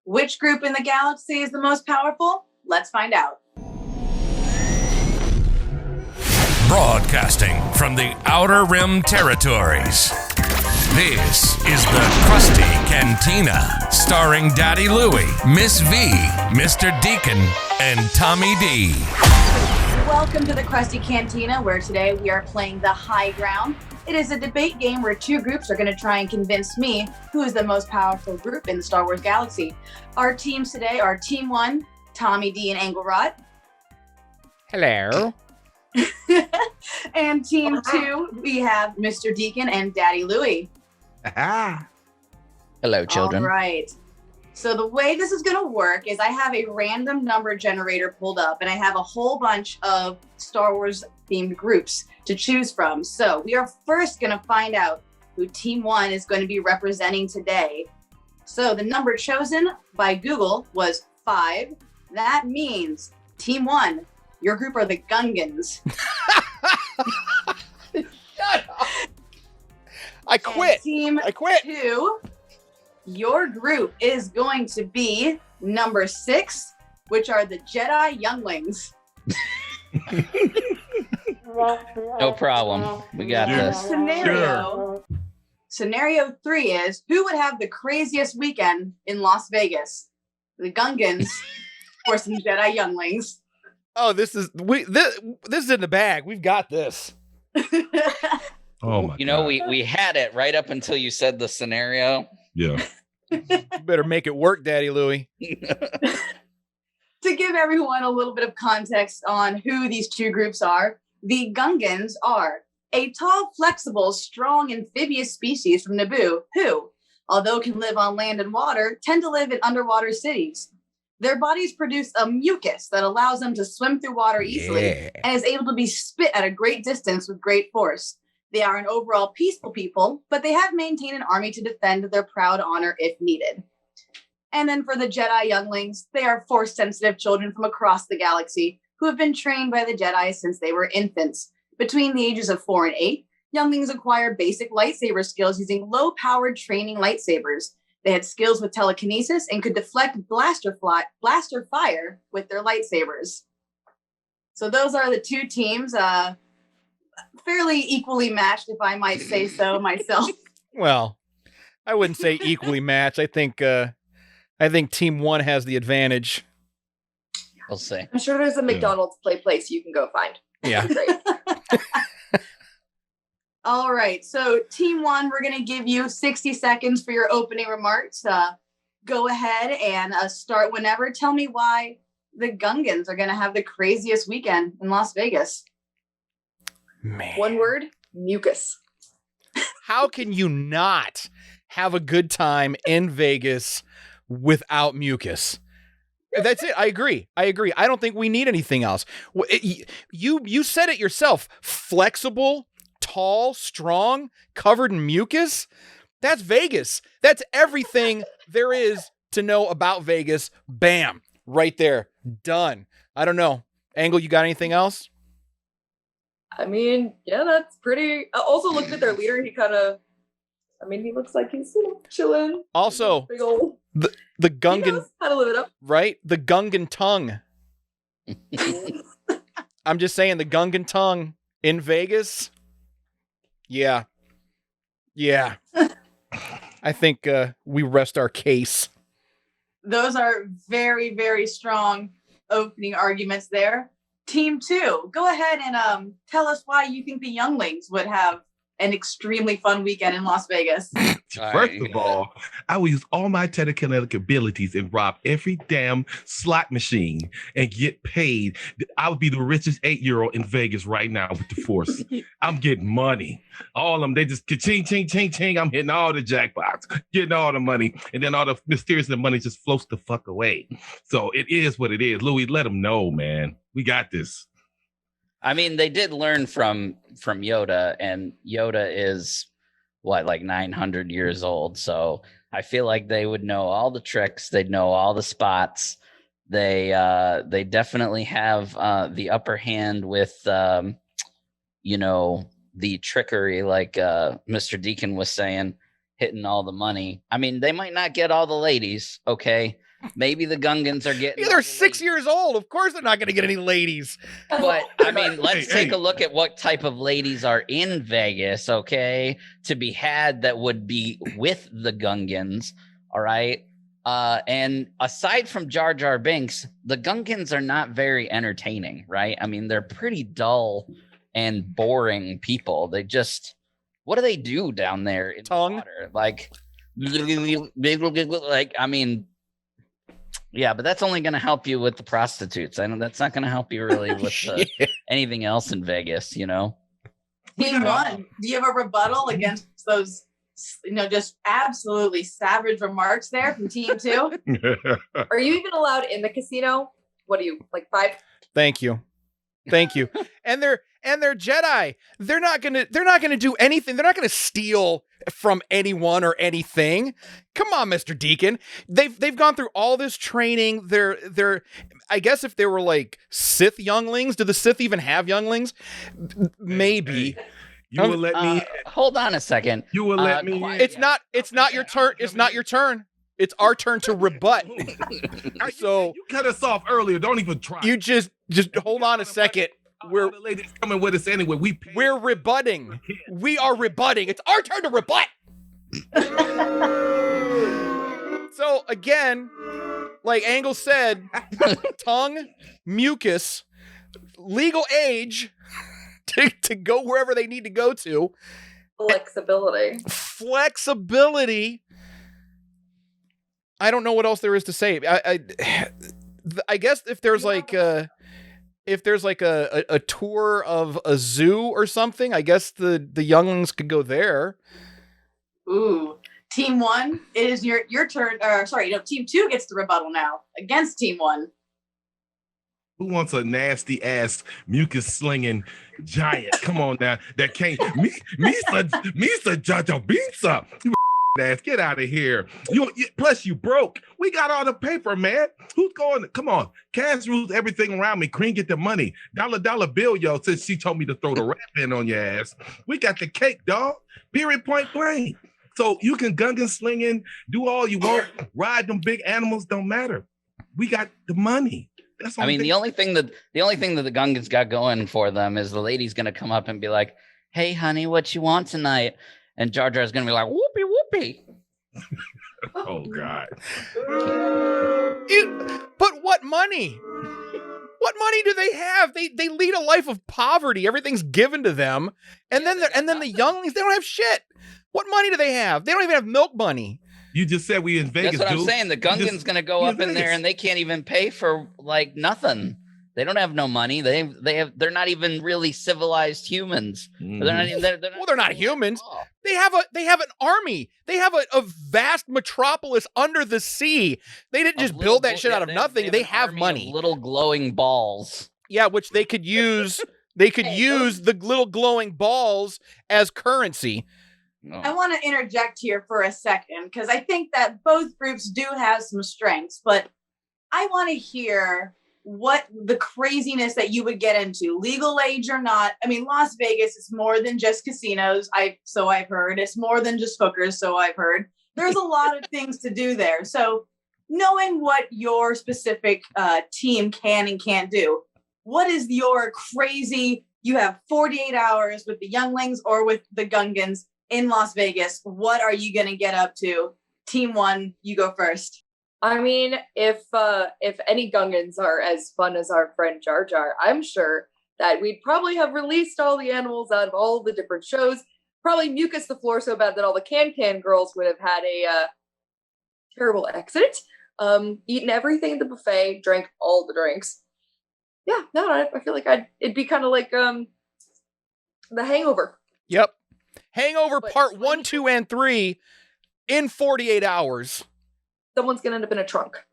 Which group in the galaxy is the most powerful? Let's find out. Broadcasting from the Outer Rim territories, this is the Crusty Cantina, starring Daddy Louie, Miss V, Mr. Deacon, and Tommy D. Welcome to the Crusty Cantina, where today we are playing the High Ground. It is a debate game where two groups are going to try and convince me who is the most powerful group in the Star Wars galaxy. Our teams today are Team 1, Tommy D and Engelrod. Hello. And Team 2, we have Mr. Deacon and Daddy Louie. Hello, children. All right. So the way this is going to work is I have a random number generator pulled up, and I have a whole bunch of Star Wars themed groups to choose from. So we are first going to find out who Team 1 is going to be representing today. So the number chosen by Google was 5. That means Team 1, your group are the Gungans. Shut up. I quit. I quit. 2, your group is going to be number 6, which are the Jedi Younglings. No problem. We got this. Scenario 3 is, who would have the craziest weekend in Las Vegas? The Gungans or some Jedi Younglings? Oh, this is in the bag. We've got this. Oh my! You know, we had it right up until you said the scenario. Yeah. You better make it work, Daddy Louie. To give everyone a little bit of context on who these two groups are, the Gungans are a tall, flexible, strong amphibious species from Naboo who, although can live on land and water, tend to live in underwater cities. Their bodies produce a mucus that allows them to swim through water easily and is able to be spit at a great distance with great force. They are an overall peaceful people, but they have maintained an army to defend their proud honor if needed. And then for the Jedi Younglings, they are force-sensitive children from across the galaxy who have been trained by the Jedi since they were infants. Between the ages of 4 and 8, younglings acquire basic lightsaber skills using low-powered training lightsabers. They had skills with telekinesis and could deflect blaster fire with their lightsabers. So those are the two teams, fairly equally matched, if I might say so myself. Well, I wouldn't say equally matched. I think Team 1 has the advantage. We'll see. I'm sure there's a McDonald's place you can go find. Yeah. Great. All right. So Team 1, we're going to give you 60 seconds for your opening remarks. Go ahead and start whenever. Tell me why the Gungans are going to have the craziest weekend in Las Vegas. Man. One word, mucus. How can you not have a good time in Vegas without mucus? That's it. I agree. I don't think we need anything else. You said it yourself. Flexible, tall, strong, covered in mucus. That's Vegas. That's everything there is to know about Vegas. Bam. Right there. Done. I don't know. Angle, you got anything else? I mean, yeah, that's pretty. I also looked at their leader. He looks like he's chilling. Also, big old. The Gungan. He knows how to live it up. Right? The Gungan tongue. I'm just saying, the Gungan tongue in Vegas. Yeah. I think we rest our case. Those are very, very strong opening arguments there. Team 2, go ahead and tell us why you think the Younglings would have an extremely fun weekend in Las Vegas. First of all, I will use all my telekinetic abilities and rob every damn slot machine and get paid. I would be the richest 8-year-old in Vegas right now with the Force. I'm getting money. All of them, they just ching, ching, ching, ching. I'm hitting all the jackpots, getting all the money, and then all the mysterious money just floats the fuck away. So it is what it is. Louis, let them know, man. We got this. I mean, they did learn from Yoda, and Yoda is like 900 years old. So I feel like they would know all the tricks. They'd know all the spots. They definitely have the upper hand with, the trickery, like Mr. Deacon was saying, hitting all the money. I mean, they might not get all the ladies, okay, maybe the Gungans are getting. Yeah, they're 6 years old. Of course, they're not going to get any ladies. But I mean, let's take hey. a look at what type of ladies are in Vegas, okay, to be had that would be with the Gungans. All right. And aside from Jar Jar Binks, the Gungans are not very entertaining, right? I mean, they're pretty dull and boring people. They just, what do they do down there in the water? Like, I mean, yeah, but that's only going to help you with the prostitutes. I know that's not going to help you really with anything else in Vegas, you know? Team one, do you have a rebuttal against those, just absolutely savage remarks there from team two? Are you even allowed in the casino? What are you, like 5? Thank you. And they're Jedi. They're not gonna do anything. They're not gonna steal from anyone or anything. Come on, Mr. Deacon. They've gone through all this training. They're I guess if they were like Sith younglings, do the Sith even have younglings? Maybe. Hey, you will let me. Hold on a second. You will let me. It's not your turn. It's not your turn. It's our turn to rebut. So you cut us off earlier. Don't even try. You just hold on a second. The ladies coming with us anyway. We're rebutting. We are rebutting. It's our turn to rebut. So again, like Angle said, tongue, mucus, legal age to go wherever they need to go to. Flexibility. I don't know what else there is to say. I guess if there's like a tour of a zoo or something, I guess the younglings could go there. Ooh, team one, it is your turn. Team two gets the rebuttal now against team one. Who wants a nasty ass mucus slinging giant? Come on now, that can't Misa Jaja Bisa. You ass, get out of here. Plus you broke. We got all the paper, man. Who's going? Come on, cash rules everything around me. Cream, get the money. Dollar bill, yo. Since she told me to throw the rap in on your ass, we got the cake, dog. Period, point blank. So you can Gungan slinging, do all you want, ride them big animals. Don't matter. We got the money. That's all. I mean, the only thing that the Gungans got going for them is the lady's gonna come up and be like, "Hey, honey, what you want tonight?" And Jar Jar's gonna be like, "Whoopee, whoopee." Oh God! But what money? What money do they have? They lead a life of poverty. Everything's given to them, and then the younglings, they don't have shit. What money do they have? They don't even have milk money. You just said we in Vegas. That's what I'm saying. The Gungan's gonna go up in there and they can't even pay for like nothing. They don't have no money. They're not even really civilized humans. Mm. They're not humans. They have an army. They have a vast metropolis under the sea. They didn't just build that shit out of nothing. They have money. Little glowing balls. Yeah, which they could use. They could use the little glowing balls as currency. No. I want to interject here for a second because I think that both groups do have some strengths, but I want to hear what the craziness that you would get into, legal age or not. I mean, Las Vegas is more than just casinos. So I've heard. It's more than just hookers. So I've heard. There's a lot of things to do there. So knowing what your specific team can and can't do, what is your crazy? You have 48 hours with the younglings or with the Gungans in Las Vegas. What are you going to get up to? Team one, you go first. I mean, if any Gungans are as fun as our friend Jar Jar, I'm sure that we'd probably have released all the animals out of all the different shows. Probably mucus the floor so bad that all the Can girls would have had a terrible exit. Eaten everything at the buffet, drank all the drinks. Yeah, no, I feel like it'd be kind of like The Hangover. Yep. Hangover part 1, 2, and 3 in 48 hours. Someone's gonna end up in a trunk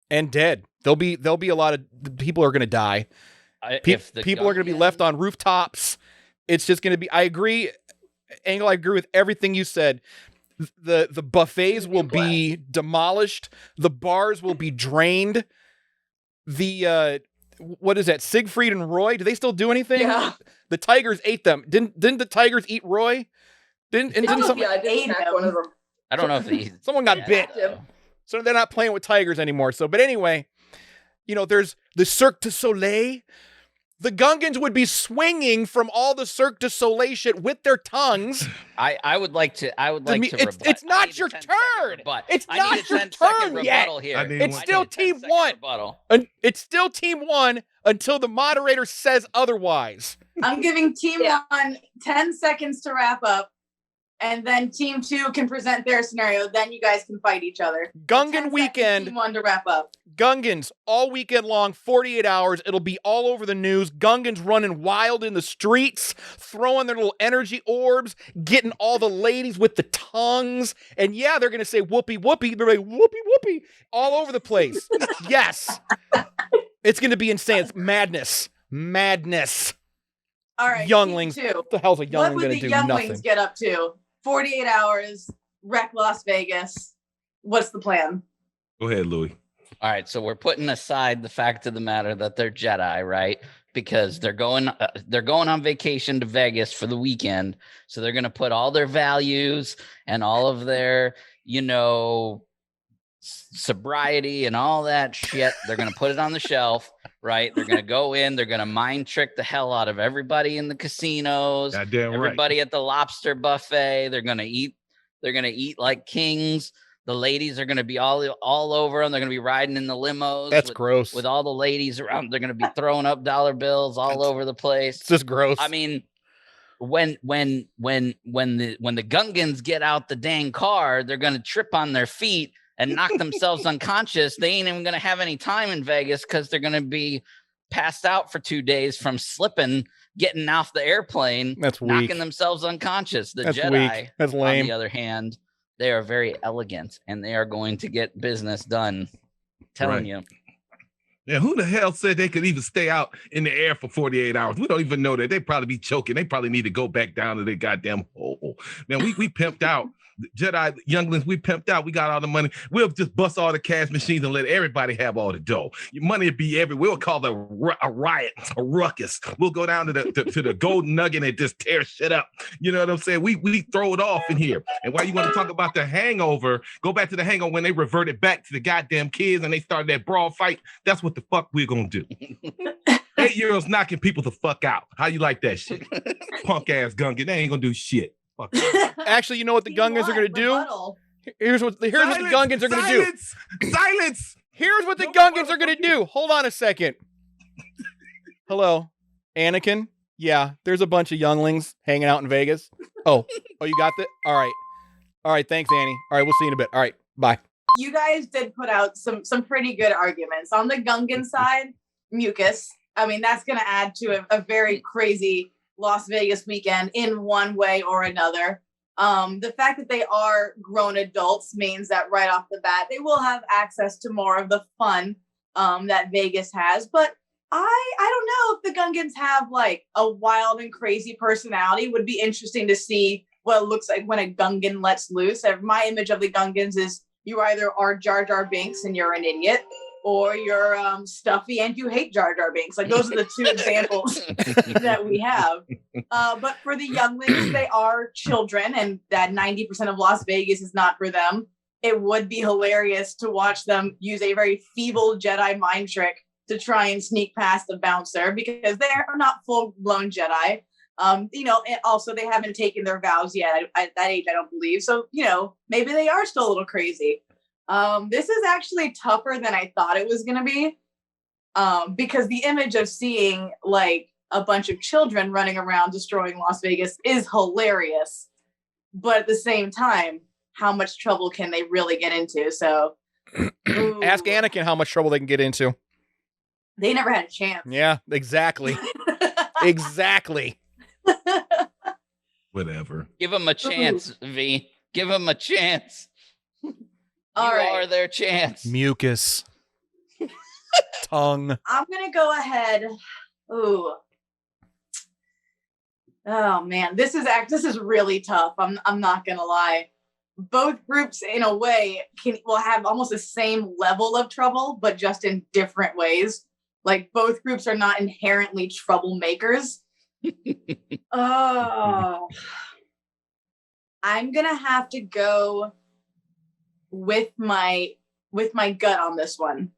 and dead. There'll be a lot of people are gonna die. People are gonna be left on rooftops. It's just gonna be. I agree, Angle. I agree with everything you said. The buffets will be demolished. The bars will be drained. The what is that? Siegfried and Roy? Do they still do anything? Yeah. The tigers ate them. Didn't the tigers eat Roy? I didn't smack one of them. I don't know if someone got bit. So they're not playing with tigers anymore. So, but anyway, there's the Cirque du Soleil. The Gungans would be swinging from all the Cirque du Soleil shit with their tongues. I would like to rebut. It's not your turn. It's not your turn yet. Here. It's still team one. It's still team one until the moderator says otherwise. I'm giving team one 10 seconds to wrap up. And then team two can present their scenario. Then you guys can fight each other. Gungan weekend. Team one to wrap up. Gungans all weekend long, 48 hours. It'll be all over the news. Gungans running wild in the streets, throwing their little energy orbs, getting all the ladies with the tongues. And yeah, they're going to say whoopee whoopee. They're like whoopee whoopee all over the place. Yes. It's going to be insane. It's madness. Madness. All right. Younglings. Two. What the hell's a youngling going to do? What would the Nothing. Younglings get up to? 48 hours, wreck Las Vegas. What's the plan? Go ahead, Louis. All right, so we're putting aside the fact of the matter that they're Jedi, right? Because they're going on vacation to Vegas for the weekend, so they're going to put all their values and all of their, sobriety and all that shit. They're going to put it on the shelf, right? They're going to go in. They're going to mind trick the hell out of everybody in the casinos. Goddamn right. Everybody at the lobster buffet. They're going to eat. They're going to eat like kings. The ladies are going to be all over them. They're going to be riding in the limos. That's gross. With all the ladies around, they're going to be throwing up dollar bills all over the place. It's just gross. I mean, when the Gungans get out the dang car, they're going to trip on their feet and knock themselves unconscious. They ain't even going to have any time in Vegas because they're going to be passed out for 2 days from slipping, getting off the airplane. That's weak. Knocking themselves unconscious. That's Jedi, weak. That's lame. on the other hand, they are very elegant and they are going to get business done. Telling you. Yeah, who the hell said they could even stay out in the air for 48 hours? We don't even know that. They probably be choking. They probably need to go back down to their goddamn hole. Man, we pimped out. Jedi Younglings, we pimped out. We got all the money. We'll just bust all the cash machines and let everybody have all the dough. Your money will be everywhere. We'll call it a riot, a ruckus. We'll go down to the Golden Nugget and just tear shit up. You know what I'm saying? We throw it off in here. And while you want to talk about the hangover, go back to the hangover when they reverted back to the goddamn kids and they started that brawl fight. That's what the fuck we're going to do. 8-year-olds knocking people the fuck out. How you like that shit? Punk ass Gungan. They ain't going to do shit. Fuck. Actually, you know what the Gungans are going to do? Here's what the Gungans are going to do. Silence! Here's what the Gungans are going to do. Hold on a second. Hello, Anakin. Yeah, there's a bunch of younglings hanging out in Vegas. Oh, you got that? All right. Thanks, Annie. All right, we'll see you in a bit. All right, bye. You guys did put out some pretty good arguments. On the Gungan side, mucus. I mean, that's going to add to a very crazy Las Vegas weekend in one way or another. The fact that they are grown adults means that right off the bat, they will have access to more of the fun that Vegas has. But I don't know if the Gungans have like a wild and crazy personality. It would be interesting to see what it looks like when a Gungan lets loose. My image of the Gungans is you either are Jar Jar Binks and you're an idiot, or you're stuffy and you hate Jar Jar Binks. Like those are the two examples that we have. But for the younglings, they are children, and that 90% of Las Vegas is not for them. It would be hilarious to watch them use a very feeble Jedi mind trick to try and sneak past the bouncer because they are not full-blown Jedi. And also they haven't taken their vows yet at that age, I don't believe. So, maybe they are still a little crazy. This is actually tougher than I thought it was going to be, because the image of seeing like a bunch of children running around destroying Las Vegas is hilarious. But at the same time, how much trouble can they really get into? So ask Anakin how much trouble they can get into. They never had a chance. Yeah, exactly. Exactly. Whatever. Give them a chance, V. Give them a chance. All right. Are their chance. Mucus. Tongue. I'm going to go ahead. Ooh. Oh man, this is really tough. I'm not going to lie. Both groups in a way will have almost the same level of trouble, but just in different ways. Like both groups are not inherently troublemakers. Oh. I'm going to have to go with my with my gut on this one.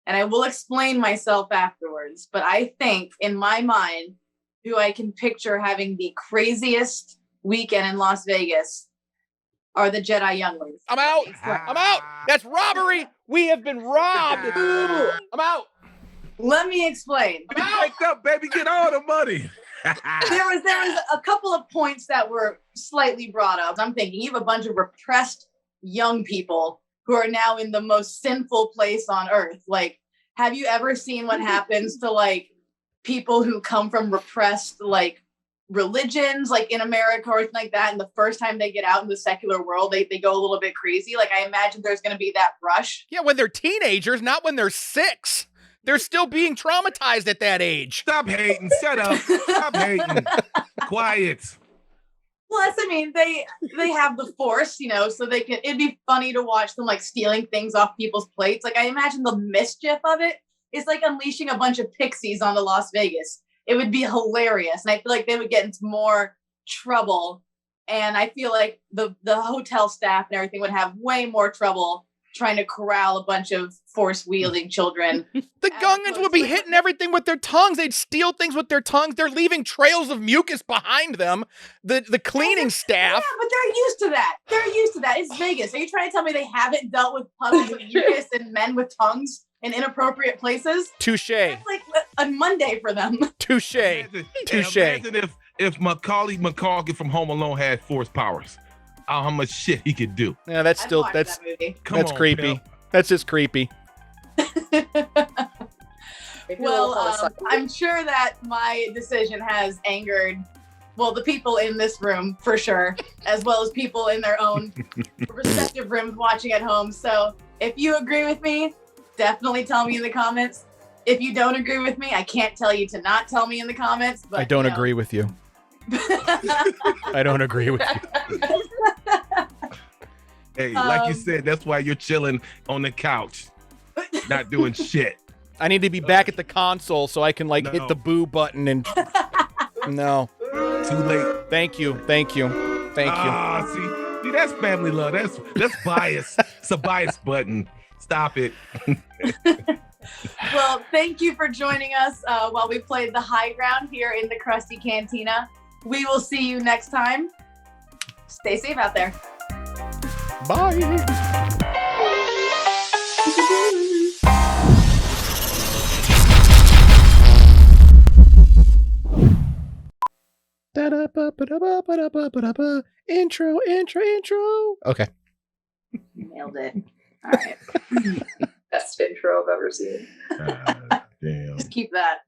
And I will explain myself afterwards. But I think, in my mind, who I can picture having the craziest weekend in Las Vegas are the Jedi Younglings. I'm out. I'm out. That's robbery. We have been robbed. I'm out. Let me explain. Wake up, baby. Get all the money. There was a couple of points that were slightly brought up. I'm thinking you have a bunch of repressed young people who are now in the most sinful place on earth. Like, have you ever seen what happens to like people who come from repressed like religions, like in America or anything like that? And the first time they get out in the secular world, they go a little bit crazy. Like, I imagine there's going to be that rush. Yeah, when they're teenagers, not when they're 6. They're still being traumatized at that age. Stop hating. Shut up. Stop hating. Quiet. Plus, I mean, they have the Force, you know, so they can. It'd be funny to watch them like stealing things off people's plates. Like, I imagine the mischief of it is like unleashing a bunch of pixies on the Las Vegas. It would be hilarious, and I feel like they would get into more trouble. And I feel like the hotel staff and everything would have way more trouble trying to corral a bunch of force-wielding children. The Gungans would be hitting everything with their tongues. They'd steal things with their tongues. They're leaving trails of mucus behind them. The cleaning staff. Yeah, but they're used to that. They're used to that. It's Vegas. Are you trying to tell me they haven't dealt with puddles of mucus and men with tongues in inappropriate places? Touche. That's like a Monday for them. Touche. Touche. Imagine if Macaulay Culkin from Home Alone had force powers. How much shit he could do. Yeah, that's still that movie. That's creepy. Pimp. That's just creepy. Well, I'm sure that my decision has angered, well, the people in this room for sure, as well as people in their own respective rooms watching at home. So if you agree with me, definitely tell me in the comments. If you don't agree with me, I can't tell you to not tell me in the comments. But I don't agree with you. I don't agree with you. Hey, like you said, that's why you're chilling on the couch, not doing shit. I need to be back at the console so I can like No. hit the boo button and no. Too late. Thank you. Thank you. Thank you. Ah, see, that's family love. That's bias. It's a bias button. Stop it. Well, thank you for joining us while we played the high ground here in the Crusty Cantina. We will see you next time. Stay safe out there. Bye. Intro. Okay. Nailed it. All right. Best intro I've ever seen. Damn. Just keep that.